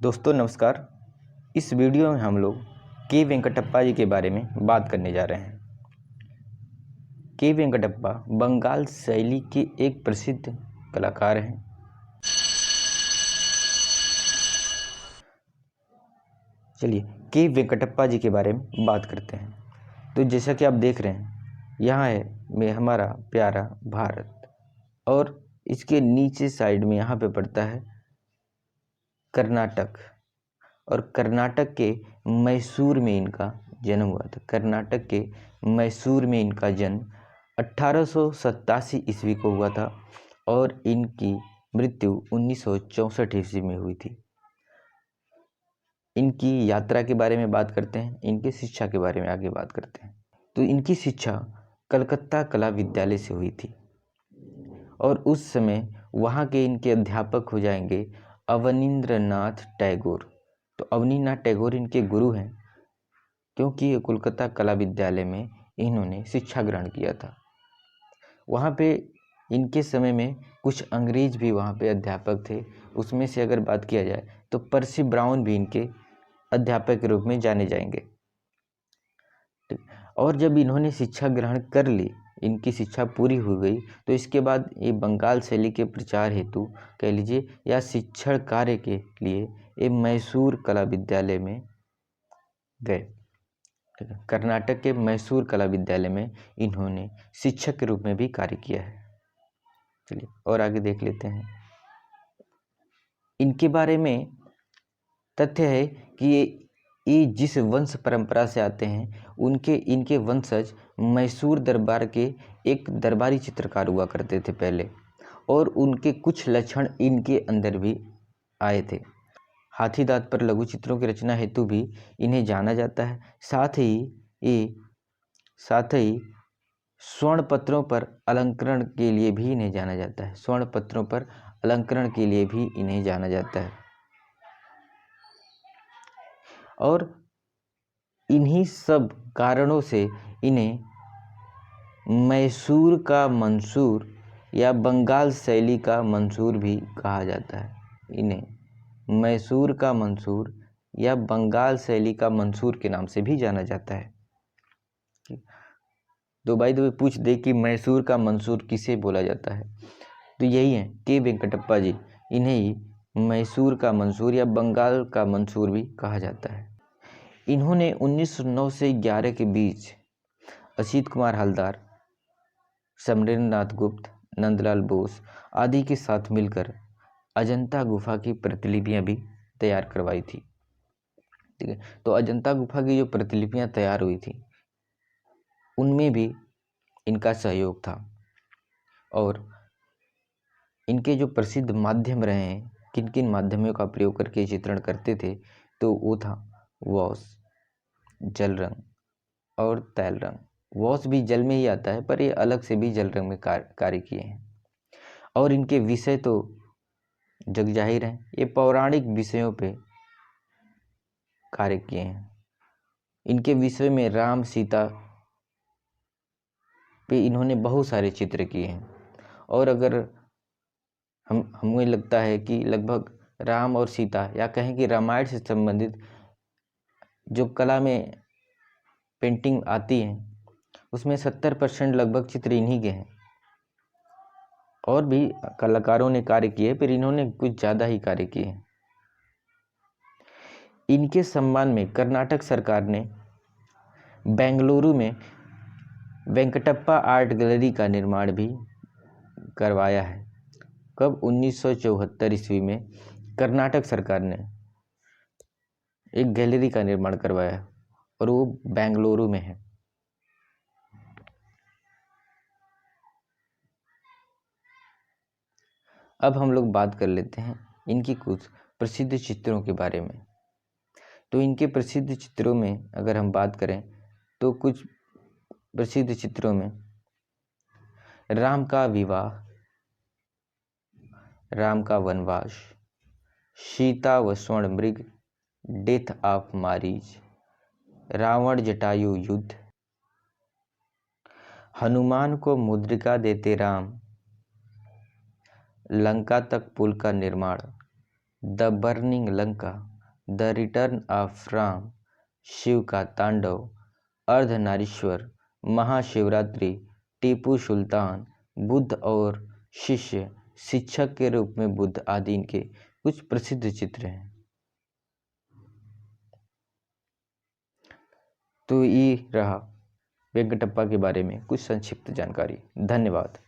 दोस्तों नमस्कार। इस वीडियो में हम लोग के वेंकटप्पा जी के बारे में बात करने जा रहे हैं। के वेंकटप्पा बंगाल शैली के एक प्रसिद्ध कलाकार हैं। चलिए के वेंकटप्पा जी के बारे में बात करते हैं। तो जैसा कि आप देख रहे हैं, यहाँ है हमारा प्यारा भारत और इसके नीचे साइड में यहाँ पे पड़ता है कर्नाटक। और कर्नाटक के मैसूर में इनका जन्म हुआ था। कर्नाटक के मैसूर में इनका जन्म 1887 ईस्वी को हुआ था और इनकी मृत्यु 1964 ईस्वी में हुई थी। इनकी यात्रा के बारे में बात करते हैं, इनकी शिक्षा के बारे में आगे बात करते हैं। तो इनकी शिक्षा कलकत्ता कला विद्यालय से हुई थी और उस समय वहाँ के इनके अध्यापक हो जाएंगे अवनींद्रनाथ टैगोर। तो अवनीनाथ टैगोर इनके गुरु हैं, क्योंकि ये कोलकाता कला विद्यालय में इन्होंने शिक्षा ग्रहण किया था। वहाँ पे इनके समय में कुछ अंग्रेज भी वहाँ पे अध्यापक थे। उसमें से अगर बात किया जाए तो पर्सी ब्राउन भी इनके अध्यापक के रूप में जाने जाएंगे। और जब इन्होंने शिक्षा ग्रहण कर ली, इनकी शिक्षा पूरी हो गई, तो इसके बाद ये बंगाल शैली के प्रचार हेतु कह लीजिए या शिक्षण कार्य के लिए ये मैसूर कला विद्यालय में गए। कर्नाटक के मैसूर कला विद्यालय में इन्होंने शिक्षक के रूप में भी कार्य किया है। चलिए और आगे देख लेते हैं। इनके बारे में तथ्य है कि ये जिस वंश परंपरा से आते हैं इनके वंशज मैसूर दरबार के एक दरबारी चित्रकार हुआ करते थे पहले, और उनके कुछ लक्षण इनके अंदर भी आए थे। हाथी दांत पर लघु चित्रों की रचना हेतु भी इन्हें जाना जाता है। साथ ही स्वर्ण पत्रों पर अलंकरण के लिए भी इन्हें जाना जाता है। स्वर्ण पत्रों पर अलंकरण के लिए भी इन्हें जाना जाता है। और इन्हीं सब कारणों से इन्हें मैसूर का मंसूर या बंगाल शैली का मंसूर भी कहा जाता है। इन्हें मैसूर का मंसूर या बंगाल शैली का मंसूर के नाम से भी जाना जाता है। तो भाई तो पूछ दे कि मैसूर का मंसूर किसे बोला जाता है, तो यही है के वेंकटप्पा जी। इन्हें ही मैसूर का मंसूर या बंगाल का मंसूर भी कहा जाता है। इन्होंने 1909 से 11 के बीच असित कुमार हलदार, समरेंद्रनाथ गुप्त, नंदलाल बोस आदि के साथ मिलकर अजंता गुफा की प्रतिलिपियां भी तैयार करवाई थी। ठीक है, तो अजंता गुफा की जो प्रतिलिपियां तैयार हुई थी उनमें भी इनका सहयोग था। और इनके जो प्रसिद्ध माध्यम रहे हैं, किन किन माध्यमों का प्रयोग करके चित्रण करते थे, तो वो था वॉश, जल रंग और तैल रंग। वॉश भी जल में ही आता है, पर ये अलग से भी जल रंग में कार्य किए हैं। और इनके विषय तो जग जाहिर हैं, ये पौराणिक विषयों पे कार्य किए हैं। इनके विषय में राम सीता पे इन्होंने बहुत सारे चित्र किए हैं। और अगर हमें लगता है कि लगभग राम और सीता या कहें कि रामायण से संबंधित जो कला में पेंटिंग आती है उसमें 70% लगभग चित्र इन्हीं के हैं। और भी कलाकारों ने कार्य किए, पर इन्होंने कुछ ज़्यादा ही कार्य किए हैं। इनके सम्मान में कर्नाटक सरकार ने बेंगलुरु में वेंकटप्पा आर्ट गैलरी का निर्माण भी करवाया है। कब? 1974 ईस्वी में कर्नाटक सरकार ने एक गैलरी का निर्माण करवाया है और वो बेंगलुरु में है। अब हम लोग बात कर लेते हैं इनकी कुछ प्रसिद्ध चित्रों के बारे में। तो इनके प्रसिद्ध चित्रों में अगर हम बात करें तो कुछ प्रसिद्ध चित्रों में राम का विवाह, राम का वनवास, सीता व स्वर्ण मृग, डेथ ऑफ मारीच, रावण जटायु युद्ध, हनुमान को मुद्रिका देते राम, लंका तक पुल का निर्माण, the burning Lanka, the return of Ram, Shiv का तांडव, अर्धनारीश्वर, महाशिवरात्रि, टीपू सुल्तान, बुद्ध और शिष्य, शिक्षक के रूप में बुद्ध आदि इनके कुछ प्रसिद्ध चित्र हैं। तो ये रहा वेंकटप्पा के बारे में कुछ संक्षिप्त जानकारी। धन्यवाद।